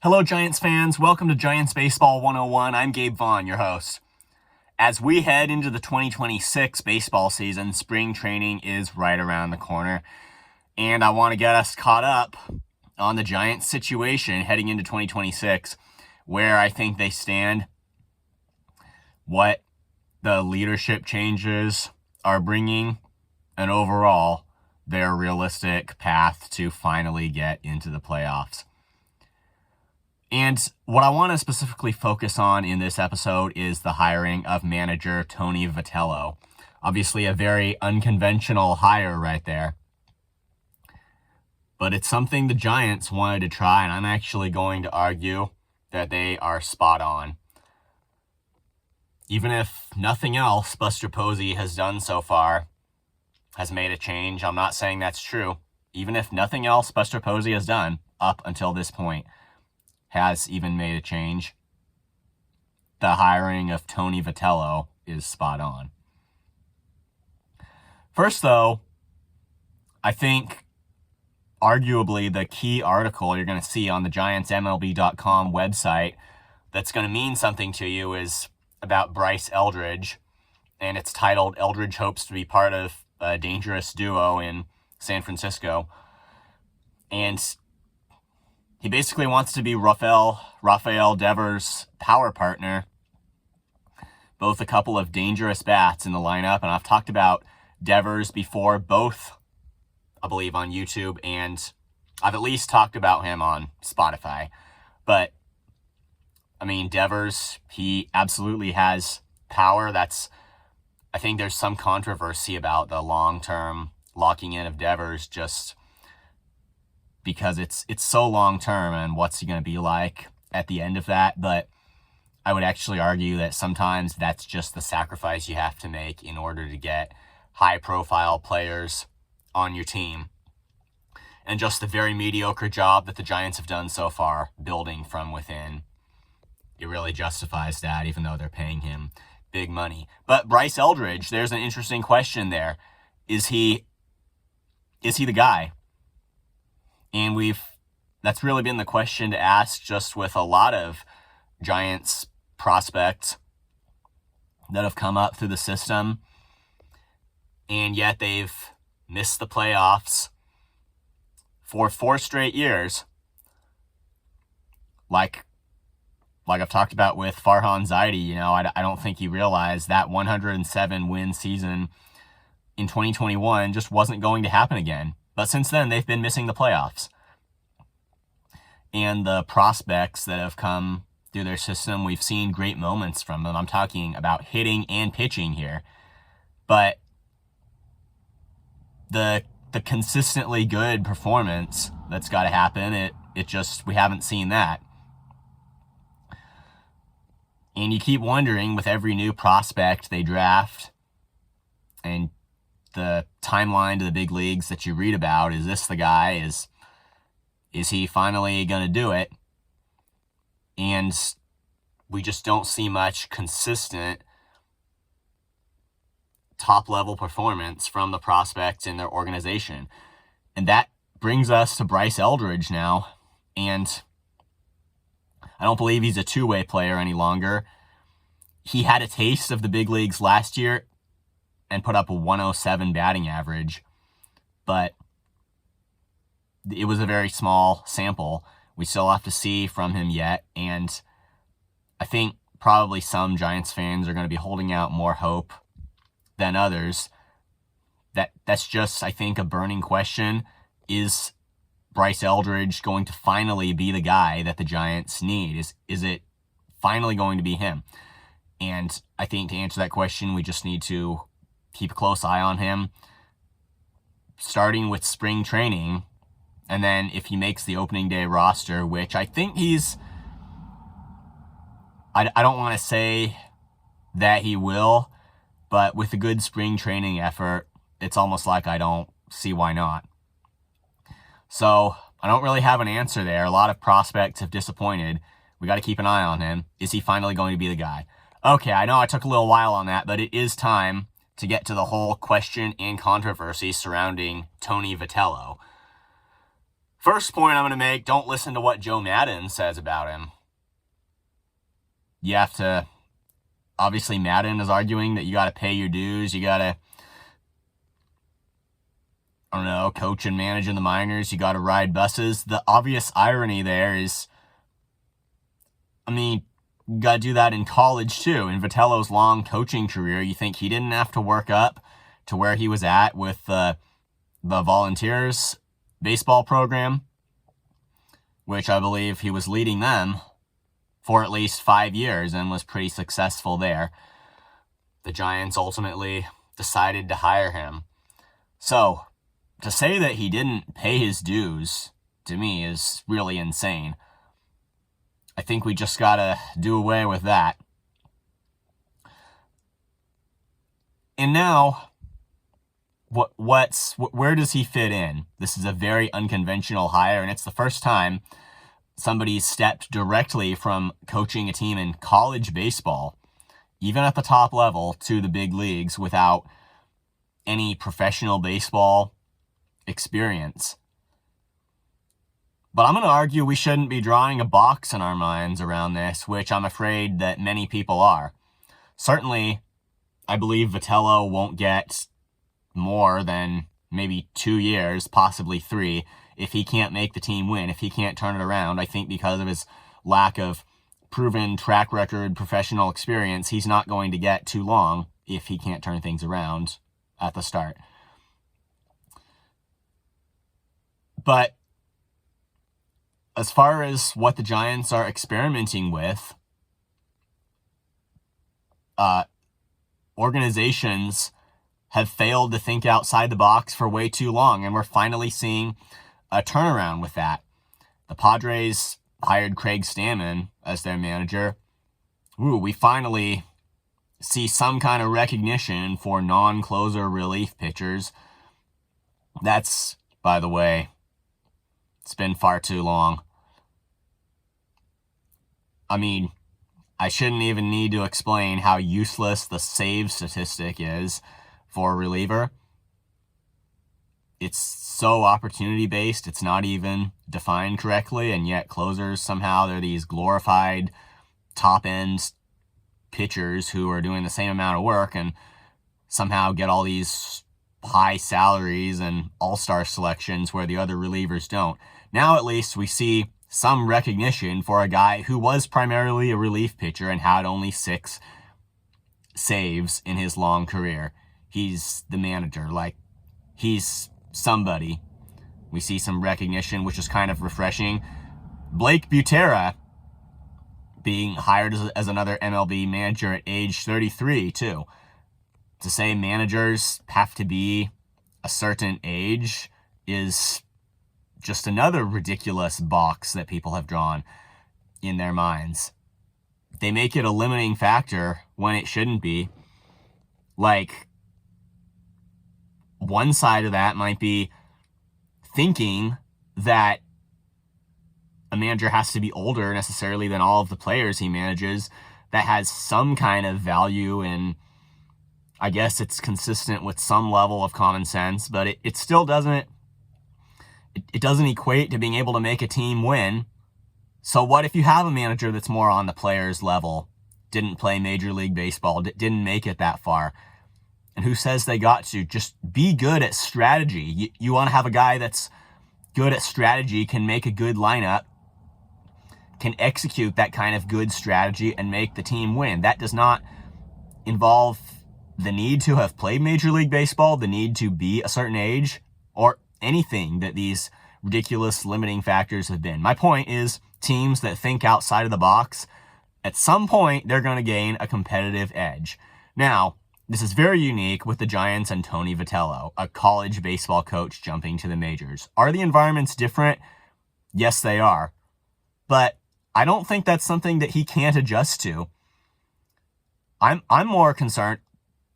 Hello, Giants fans. Welcome to Giants Baseball 101. I'm Gabe Vaughn, your host. As we head into the 2026 baseball season, spring training is right around the corner. And I want to get us caught up on the Giants situation heading into 2026, where I think they stand, what the leadership changes are bringing, and overall, their realistic path to finally get into the playoffs. And what I want to specifically focus on in this episode is the hiring of manager Tony Vitello. Obviously a very unconventional hire right there. But it's something the Giants wanted to try, and I'm actually going to argue that they are spot on. Even if nothing else Buster Posey has done so far has made a change, I'm not saying that's true. Even if nothing else Buster Posey has done up until this point has even made a change, the hiring of Tony Vitello is spot on. First, though, I think arguably the key article you're going to see on the GiantsMLB.com website that's going to mean something to you is about Bryce Eldridge, and it's titled "Eldridge Hopes to be Part of a Dangerous Duo in San Francisco." And he basically wants to be Rafael Devers' power partner, both a couple of dangerous bats in the lineup. And I've talked about Devers before, both, I believe, on YouTube, and I've at least talked about him on Spotify. But, I mean, Devers, he absolutely has power. I think there's some controversy about the long-term locking in of Devers, just because it's so long-term and what's he going to be like at the end of that. But I would actually argue that sometimes that's just the sacrifice you have to make in order to get high-profile players on your team. And just the very mediocre job that the Giants have done so far, building from within, it really justifies that, even though they're paying him big money. But Bryce Eldridge, there's an interesting question there. Is he the guy? And that's really been the question to ask just with a lot of Giants prospects that have come up through the system, and yet they've missed the playoffs for 4 straight years. Like I've talked about with Farhan Zaidi, I don't think he realized that 107 win season in 2021 just wasn't going to happen again. But since then, they've been missing the playoffs. And the prospects that have come through their system, we've seen great moments from them. I'm talking about hitting and pitching here. But the consistently good performance that's got to happen, we haven't seen that. And you keep wondering with every new prospect they draft and the timeline to the big leagues that you read about, is this the guy? Is he finally going to do it? And we just don't see much consistent top-level performance from the prospects in their organization. And that brings us to Bryce Eldridge now. And I don't believe he's a two-way player any longer. He had a taste of the big leagues last year and put up a 107 batting average, but it was a very small sample. We still have to see from him yet, and I think probably some Giants fans are going to be holding out more hope than others. That's just, I think, a burning question. Is Bryce Eldridge going to finally be the guy that the Giants need? Is it finally going to be him? And I think to answer that question, we just need to keep a close eye on him, starting with spring training, and then if he makes the opening day roster, which I think I don't want to say that he will, but with a good spring training effort, it's almost like I don't see why not. So I don't really have an answer there. A lot of prospects have disappointed. We got to keep an eye on him. Is he finally going to be the guy? Okay, I know I took a little while on that, but it is time to get to the whole question and controversy surrounding Tony Vitello. First point I'm going to make, don't listen to what Joe Madden says about him. You have to, obviously Madden is arguing that you got to pay your dues, you got to, I don't know, coach and manage in the minors, you got to ride buses. The obvious irony there is, I mean, you got to do that in college too. In Vitello's long coaching career, you think he didn't have to work up to where he was at with the Volunteers baseball program, which I believe he was leading them for at least 5 years and was pretty successful there. The Giants ultimately decided to hire him. So, to say that he didn't pay his dues, to me, is really insane. I think we just gotta do away with that. And now, where does he fit in? This is a very unconventional hire, and it's the first time somebody's stepped directly from coaching a team in college baseball, even at the top level, to the big leagues without any professional baseball experience. But I'm going to argue we shouldn't be drawing a box in our minds around this, which I'm afraid that many people are. Certainly, I believe Vitello won't get more than maybe 2 years, possibly 3, if he can't make the team win, if he can't turn it around. I think because of his lack of proven track record, professional experience, he's not going to get too long if he can't turn things around at the start. But as far as what the Giants are experimenting with, organizations have failed to think outside the box for way too long, and we're finally seeing a turnaround with that. The Padres hired Craig Stammen as their manager. We finally see some kind of recognition for non-closer relief pitchers. That's, by the way, it's been far too long. I mean, I shouldn't even need to explain how useless the save statistic is for a reliever. It's so opportunity-based, it's not even defined correctly, and yet closers, somehow, they're these glorified top-end pitchers who are doing the same amount of work and somehow get all these high salaries and all-star selections where the other relievers don't. Now, at least, we see some recognition for a guy who was primarily a relief pitcher and had only 6 saves in his long career. He's the manager, like, he's somebody. We see some recognition, which is kind of refreshing. Blake Butera being hired as another MLB manager at age 33, too. To say managers have to be a certain age is just another ridiculous box that people have drawn in their minds. They make it a limiting factor when it shouldn't be. Like, one side of that might be thinking that a manager has to be older necessarily than all of the players he manages. That has some kind of value, and I guess it's consistent with some level of common sense, but it still doesn't equate to being able to make a team win. So what if you have a manager that's more on the player's level, didn't play Major League Baseball, didn't make it that far? And who says they got to? Just be good at strategy. You want to have a guy that's good at strategy, can make a good lineup, can execute that kind of good strategy and make the team win. That does not involve the need to have played Major League Baseball, the need to be a certain age, or anything that these ridiculous limiting factors have been. My point is, teams that think outside of the box, at some point, they're going to gain a competitive edge. Now, this is very unique with the Giants and Tony Vitello, a college baseball coach jumping to the majors. Are the environments different? Yes, they are. But I don't think that's something that he can't adjust to. I'm more concerned.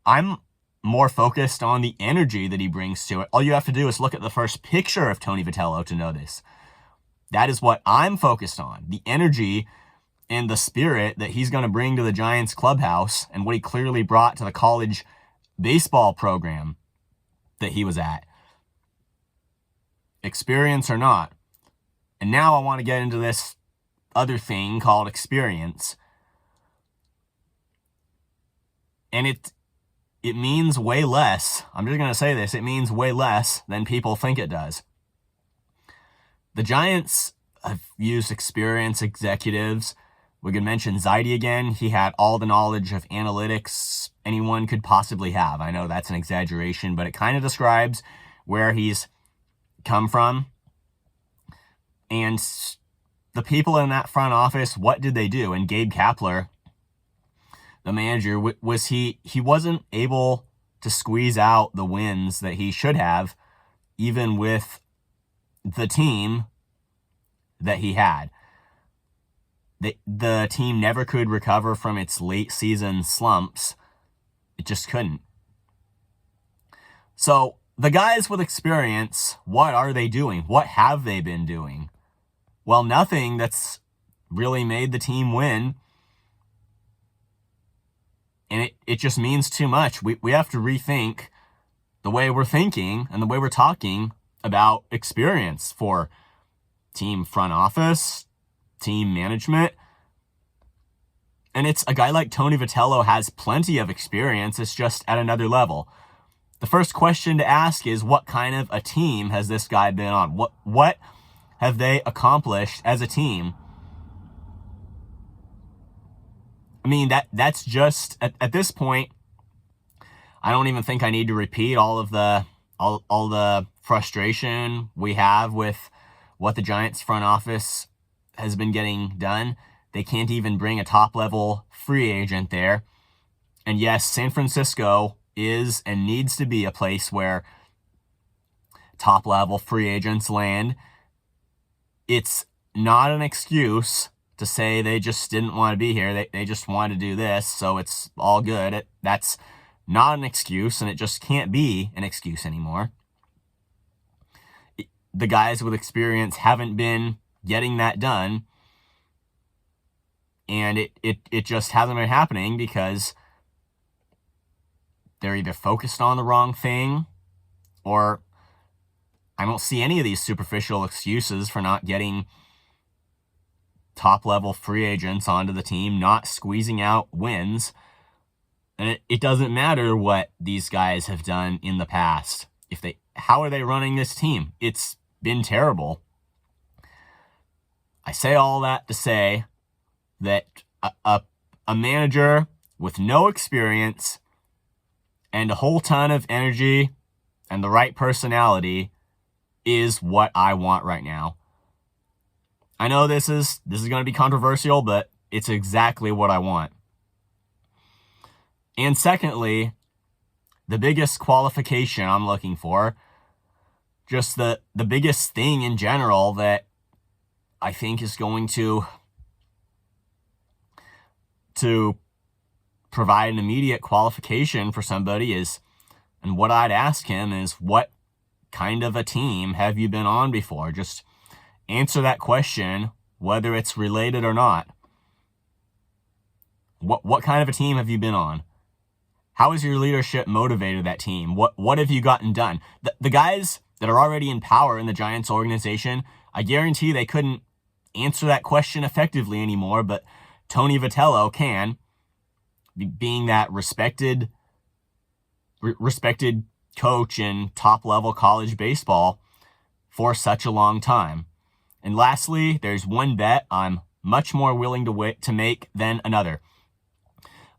I'm more focused on the energy that he brings to it. All you have to do is look at the first picture of Tony Vitello to know this. That is what I'm focused on. The energy and the spirit that he's going to bring to the Giants clubhouse and what he clearly brought to the college baseball program that he was at. Experience or not, And now I want to get into this other thing called experience. And it means way less. I'm just going to say this. It means way less than people think it does. The Giants have used experienced executives. We could mention Zaidi again. He had all the knowledge of analytics anyone could possibly have. I know that's an exaggeration, but it kind of describes where he's come from. And the people in that front office, what did they do? And Gabe Kapler, the manager, he wasn't able to squeeze out the wins that he should have, even with the team that he had. The team never could recover from its late season slumps. It just couldn't. So the guys with experience, what are they doing? What have they been doing? Well, nothing that's really made the team win. And it just means too much. We have to rethink the way we're thinking and the way we're talking about experience for team front office, team management. And it's a guy like Tony Vitello has plenty of experience. It's just at another level. The first question to ask is, what kind of a team has this guy been on? What have they accomplished as a team? I mean, that's just at this point, I don't even think I need to repeat all the frustration we have with what the Giants front office has been getting done. They can't even bring a top-level free agent there. And yes, San Francisco is and needs to be a place where top-level free agents land. It's not an excuse to say they just didn't want to be here. They just wanted to do this, so it's all good. That's not an excuse, and it just can't be an excuse anymore. The guys with experience haven't been getting that done, and it just hasn't been happening because they're either focused on the wrong thing, or I don't see any of these superficial excuses for not getting top-level free agents onto the team, not squeezing out wins. And it doesn't matter what these guys have done in the past. How are they running this team? It's been terrible. I say all that to say that a manager with no experience and a whole ton of energy and the right personality is what I want right now. I know this is going to be controversial, but it's exactly what I want. And secondly, the biggest qualification I'm looking for, just the biggest thing in general that I think is going to provide an immediate qualification for somebody is, and what I'd ask him is, what kind of a team have you been on before? Just answer that question, whether it's related or not. What kind of a team have you been on? How has your leadership motivated that team? What have you gotten done? The guys that are already in power in the Giants organization, I guarantee they couldn't answer that question effectively anymore, but Tony Vitello can, being that respected coach in top-level college baseball for such a long time. And lastly, there's one bet I'm much more willing to make than another.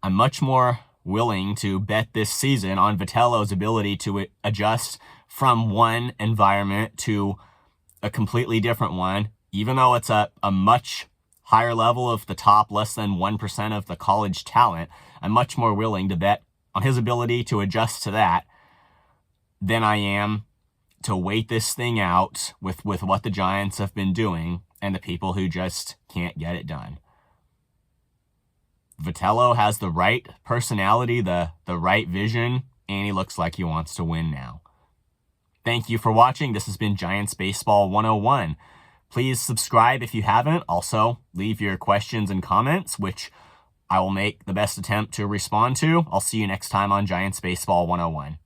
I'm much more willing to bet this season on Vitello's ability to adjust from one environment to a completely different one, even though it's a much higher level of the top, less than 1% of the college talent. I'm much more willing to bet on his ability to adjust to that than I am to wait this thing out with what the Giants have been doing and the people who just can't get it done. Vitello has the right personality, the right vision, and he looks like he wants to win now. Thank you for watching. This has been Giants Baseball 101. Please subscribe if you haven't. Also, leave your questions and comments, which I will make the best attempt to respond to. I'll see you next time on Giants Baseball 101.